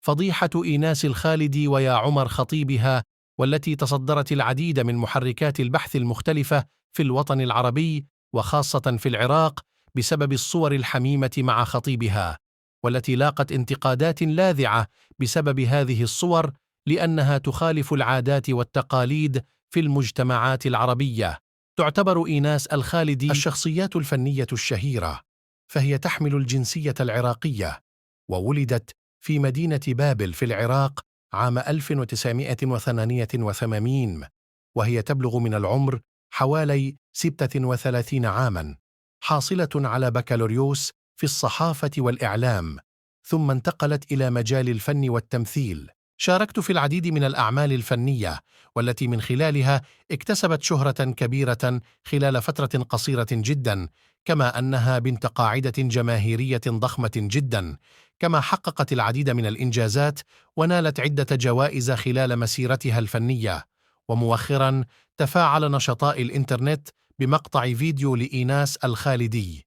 فضيحة إيناس الخالدي ويا عمر خطيبها، والتي تصدرت العديد من محركات البحث المختلفة في الوطن العربي وخاصة في العراق بسبب الصور الحميمة مع خطيبها، والتي لاقت انتقادات لاذعة بسبب هذه الصور لأنها تخالف العادات والتقاليد في المجتمعات العربية. تعتبر إيناس الخالدي الشخصيات الفنية الشهيرة، فهي تحمل الجنسية العراقية، وولدت في مدينة بابل في العراق عام 1988، وهي تبلغ من العمر حوالي 36 عاماً، حاصلة على بكالوريوس في الصحافة والإعلام، ثم انتقلت إلى مجال الفن والتمثيل. شاركت في العديد من الأعمال الفنية، والتي من خلالها اكتسبت شهرة كبيرة خلال فترة قصيرة جدا، كما أنها بنت قاعدة جماهيرية ضخمة جدا، كما حققت العديد من الإنجازات ونالت عدة جوائز خلال مسيرتها الفنية. ومؤخرا تفاعل نشطاء الإنترنت بمقطع فيديو لإيناس الخالدي